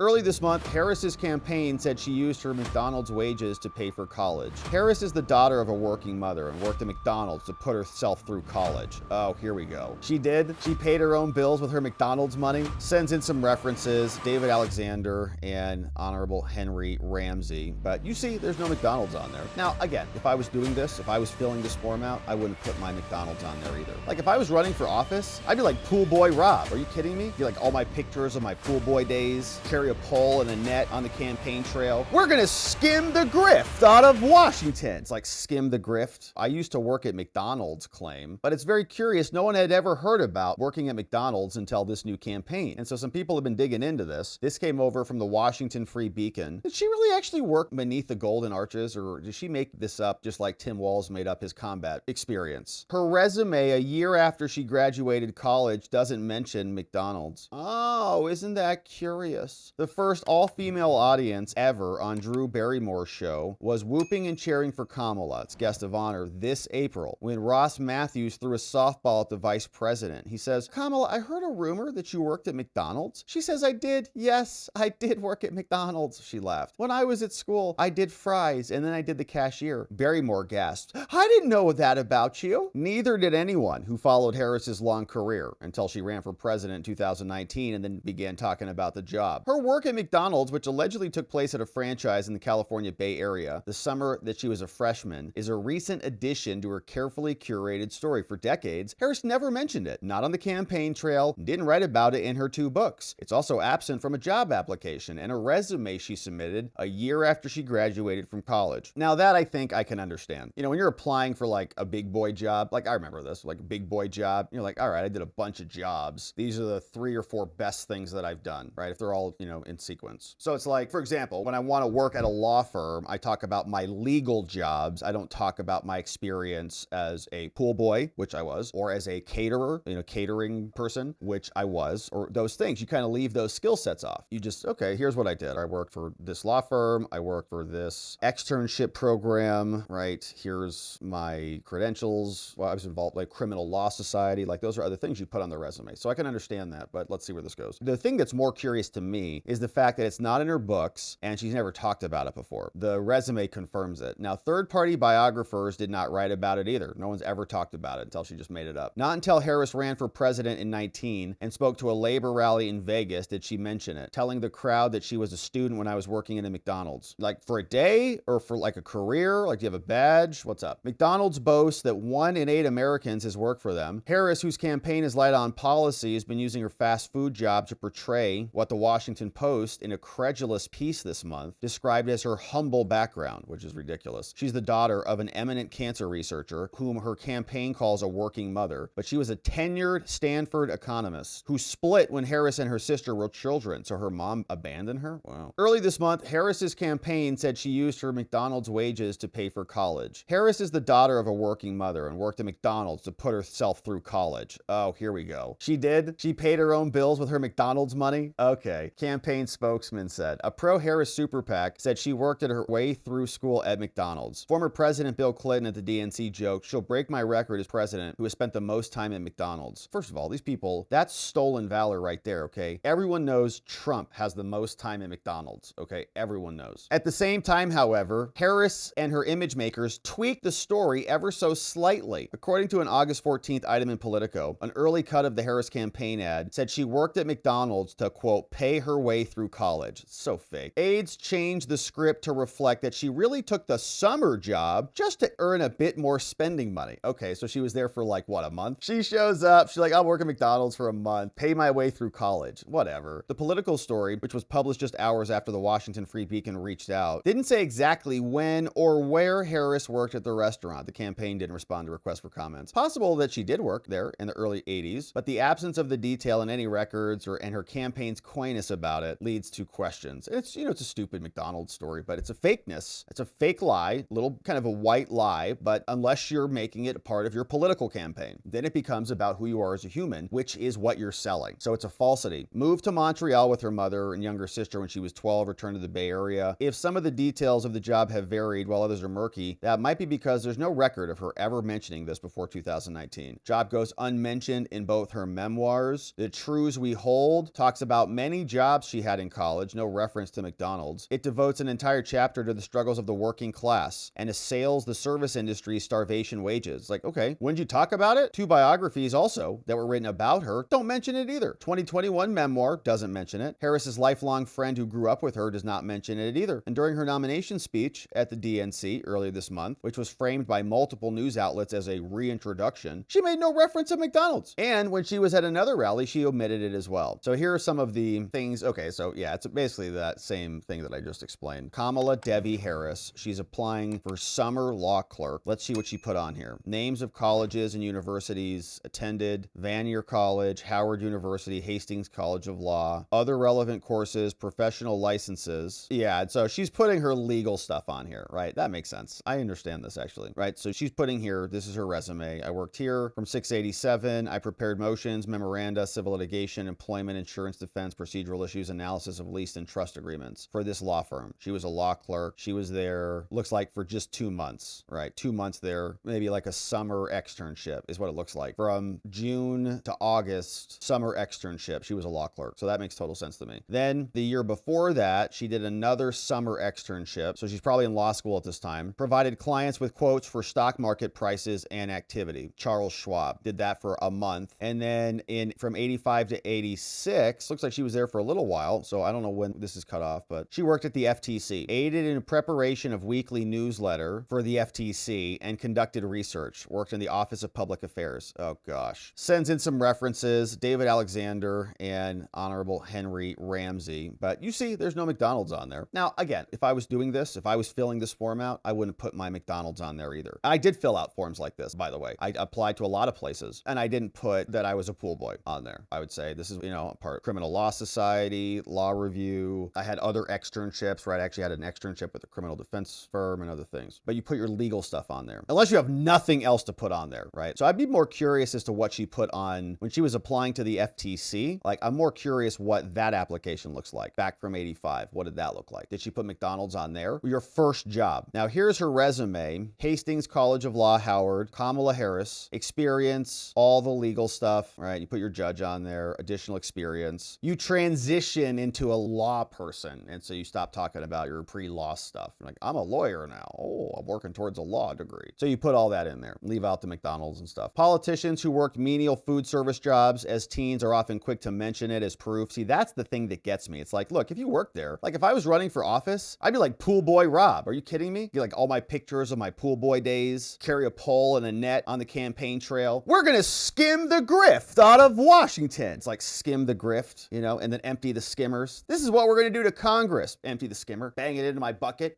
Early this month, Harris's campaign said she used her McDonald's wages to pay for college. Harris is the daughter of a working mother and worked at McDonald's to put herself through college. Oh, here we go. She did. She paid her own bills with her McDonald's money. Sends in some references, David Alexander and Honorable Henry Ramsey. But you see, there's no McDonald's on there. Now, again, if I was doing this, if I was filling this form out, I wouldn't put my McDonald's on there either. Like, if I was running for office, I'd be like Pool Boy Rob. Are you kidding me? Be like all my pictures of my pool boy days, carry a pole and a net on the campaign trail. We're gonna skim the grift out of Washington. It's like skim the grift. I used to work at McDonald's, claim, but it's very curious. No one had ever heard about working at McDonald's until this new campaign. And so some people have been digging into this. This came over from the Washington Free Beacon. Did she really actually work beneath the golden arches, or did she make this up just like Tim Walz made up his combat experience? Her resume a year after she graduated college doesn't mention McDonald's. Oh, isn't that curious? The first all-female audience ever on Drew Barrymore's show was whooping and cheering for Kamala, its guest of honor, this April, when Ross Matthews threw a softball at the vice president. He says, "Kamala, I heard a rumor that you worked at McDonald's." She says, "I did. Yes, I did work at McDonald's." She laughed. "When I was at school, I did fries and then I did the cashier." Barrymore gasped, "I didn't know that about you." Neither did anyone who followed Harris's long career until she ran for president in 2019 and then began talking about the job. Her work at McDonald's, which allegedly took place at a franchise in the California Bay Area the summer that she was a freshman, is a recent addition to her carefully curated story. For decades, Harris never mentioned it, not on the campaign trail, didn't write about it in her 2 books. It's also absent from a job application and a resume she submitted a year after she graduated from college. Now that I think I can understand. You know, when you're applying for like a big boy job, like I remember this, like a big boy job, you're like, all right, I did a bunch of jobs. These are the 3 or 4 best things that I've done, right? If they're all, you know, in sequence. So it's like, for example, when I want to work at a law firm, I talk about my legal jobs. I don't talk about my experience as a pool boy, which I was, or as a caterer, you know, catering person, which I was, or those things. You kind of leave those skill sets off. You just, okay, here's what I did. I worked for this law firm. I worked for this externship program, right? Here's my credentials. Well, I was involved like criminal law society. Like those are other things you put on the resume. So I can understand that, but let's see where this goes. The thing that's more curious to me is the fact that it's not in her books and she's never talked about it before. The resume confirms it. Now, third-party biographers did not write about it either. No one's ever talked about it until she just made it up. Not until Harris ran for president in 19 and spoke to a labor rally in Vegas did she mention it, telling the crowd that she was a student when I was working in a McDonald's. Like for a day or for like a career? Like do you have a badge? What's up? McDonald's boasts that 1 in 8 Americans has worked for them. Harris, whose campaign is light on policy, has been using her fast food job to portray what the Washington Post, in a credulous piece this month, described as her humble background, which is ridiculous. She's the daughter of an eminent cancer researcher whom her campaign calls a working mother, but she was a tenured Stanford economist who split when Harris and her sister were children, so her mom abandoned her? Wow. Early this month, Harris's campaign said she used her McDonald's wages to pay for college. Harris is the daughter of a working mother and worked at McDonald's to put herself through college. Oh, here we go. She did? She paid her own bills with her McDonald's money? Okay. Campaign spokesman said. A pro-Harris super PAC said she worked at her way through school at McDonald's. Former President Bill Clinton at the DNC joked, "She'll break my record as president who has spent the most time at McDonald's." First of all, these people, that's stolen valor right there, okay? Everyone knows Trump has the most time at McDonald's, okay? Everyone knows. At the same time, however, Harris and her image makers tweaked the story ever so slightly. According to an August 14th item in Politico, an early cut of the Harris campaign ad said she worked at McDonald's to, quote, pay her way through college. It's so fake. Aides changed the script to reflect that she really took the summer job just to earn a bit more spending money. Okay, so she was there for like, what, a month? She shows up, she's like, I'll work at McDonald's for a month, pay my way through college, whatever. The Political story, which was published just hours after the Washington Free Beacon reached out, didn't say exactly when or where Harris worked at the restaurant. The campaign didn't respond to requests for comments. Possible that she did work there in the early 80s, but the absence of the detail in any records and her campaign's coyness about it leads to questions. It's, you know, it's a stupid McDonald's story, but it's a fakeness. It's a fake lie, little kind of a white lie, but unless you're making it a part of your political campaign, then it becomes about who you are as a human, which is what you're selling. So it's a falsity. Moved to Montreal with her mother and younger sister when she was 12, returned to the Bay Area. If some of the details of the job have varied while others are murky, that might be because there's no record of her ever mentioning this before 2019. Job goes unmentioned in both her memoirs. The Truths We Hold talks about many jobs she had in college, no reference to McDonald's. It devotes an entire chapter to the struggles of the working class and assails the service industry's starvation wages. Like, okay, wouldn't you talk about it? 2 biographies also that were written about her don't mention it either. 2021 memoir doesn't mention it. Harris's lifelong friend who grew up with her does not mention it either. And during her nomination speech at the DNC earlier this month, which was framed by multiple news outlets as a reintroduction, she made no reference to McDonald's. And when she was at another rally, she omitted it as well. So here are some of the things. Okay, so yeah, it's basically that same thing that I just explained. Kamala Devi Harris. She's applying for summer law clerk. Let's see what she put on here. Names of colleges and universities attended: Vanier College, Howard University, Hastings College of Law, other relevant courses, professional licenses. Yeah, so she's putting her legal stuff on here, right? That makes sense. I understand this actually, right? So she's putting here, this is her resume. I worked here from 687. I prepared motions, memoranda, civil litigation, employment, insurance defense, procedural issues, analysis of lease and trust agreements for this law firm. She was a law clerk. She was there, looks like, for just 2 months, right? 2 months there, maybe like a summer externship is what it looks like. From June to August, summer externship. She was a law clerk. So that makes total sense to me. Then the year before that, she did another summer externship. So she's probably in law school at this time. Provided clients with quotes for stock market prices and activity. Charles Schwab did that for a month. And then from 85 to 86, looks like she was there for a little while. So I don't know when this is cut off, but she worked at the FTC, aided in preparation of weekly newsletter for the FTC, and conducted research. Worked in the Office of Public Affairs. Oh gosh. Sends in some references, David Alexander and Honorable Henry Ramsey. But you see, there's no McDonald's on there. Now, again, if I was doing this, if I was filling this form out, I wouldn't put my McDonald's on there either. I did fill out forms like this, by the way. I applied to a lot of places, and I didn't put that I was a pool boy on there. I would say this is, part Criminal Law Society, Law Review. I had other externships, right? I actually had an externship with a criminal defense firm and other things. But you put your legal stuff on there, unless you have nothing else to put on there, right? So I'd be more curious as to what she put on when she was applying to the FTC. Like, I'm more curious what that application looks like back from 85. What did that look like? Did she put McDonald's on there? Your first job. Now, here's her resume. Hastings College of Law, Howard, Kamala Harris, experience, all the legal stuff, right? You put your judge on there, additional experience. You transition into a law person. And so you stop talking about your pre-law stuff. You're like, I'm a lawyer now. Oh, I'm working towards a law degree. So you put all that in there. Leave out the McDonald's and stuff. Politicians who worked menial food service jobs as teens are often quick to mention it as proof. See, that's the thing that gets me. It's like, look, if you work there, like if I was running for office, I'd be like pool boy Rob. Are you kidding me? Get like all my pictures of my pool boy days, carry a pole and a net on the campaign trail. We're going to skim the grift out of Washington. It's like skim the grift, and then empty the skimmers. This is what we're going to do to Congress. Empty the skimmer, bang it into my bucket.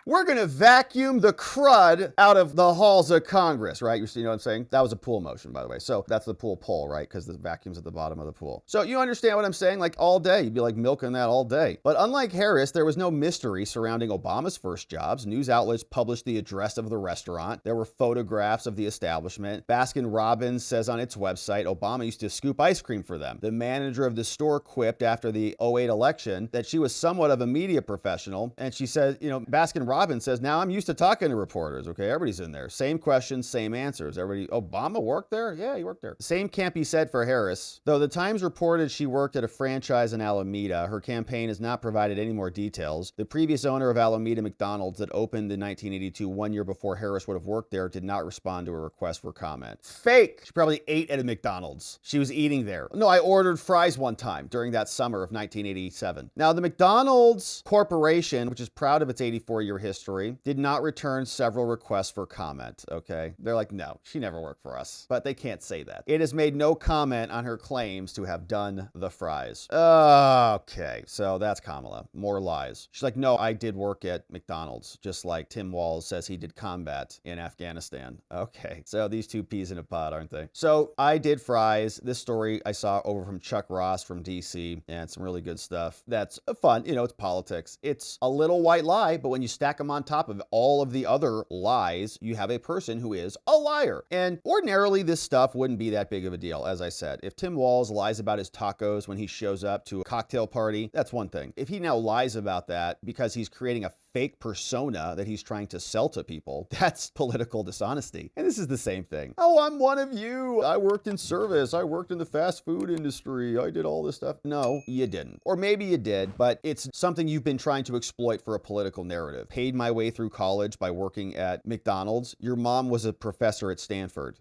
We're going to vacuum the crud out of the halls of Congress, right? You know what I'm saying? That was a pool motion, by the way. So that's the pool pole, right? Because the vacuum's at the bottom of the pool. So you understand what I'm saying? Like all day, you'd be like milking that all day. But unlike Harris, there was no mystery surrounding Obama's first jobs. News outlets published the address of the restaurant. There were photographs of the establishment. Baskin-Robbins says on its website, Obama used to scoop ice cream for them. The manager of the store quipped after the 2008 election that she was somewhat of a media professional. And she said, Baskin-Robbins says, now I'm used to talking to reporters. Okay, everybody's in there. Same questions, same answers. Everybody, Obama worked there? Yeah, he worked there. Same can't be said for Harris. Though the Times reported she worked at a franchise in Alameda, her campaign has not provided any more details. The previous owner of Alameda McDonald's that opened in 1982, 1 year before Harris would have worked there, did not respond to a request for comment. Fake! She probably ate at a McDonald's. She was eating there. No, I ordered fries one time during that summer of 1987. Now, the McDonald's Corporation, which is proud of its 84-year history, did not return several requests for comment, okay? They're like, no, she never worked for us. But they can't say that. It has made no comment on her claims to have done the fries. Okay, so that's Kamala. More lies. She's like, no, I did work at McDonald's, just like Tim Walz says he did combat in Afghanistan. Okay, so these two peas in a pod, aren't they? So I did fries. This story I saw over from Chuck Ross from DC, and some really good stuff. That's fun. It's politics. It's a little white lie, but when you stack them on top of all of the other lies, you have a person who is a liar. And ordinarily, this stuff wouldn't be that big of a deal, as I said. If Tim Walz lies about his tacos when he shows up to a cocktail party, that's one thing. If he now lies about that because he's creating a fake persona that he's trying to sell to people. That's political dishonesty. And this is the same thing. Oh, I'm one of you. I worked in service. I worked in the fast food industry. I did all this stuff. No, you didn't. Or maybe you did, but it's something you've been trying to exploit for a political narrative. Paid my way through college by working at McDonald's. Your mom was a professor at Stanford.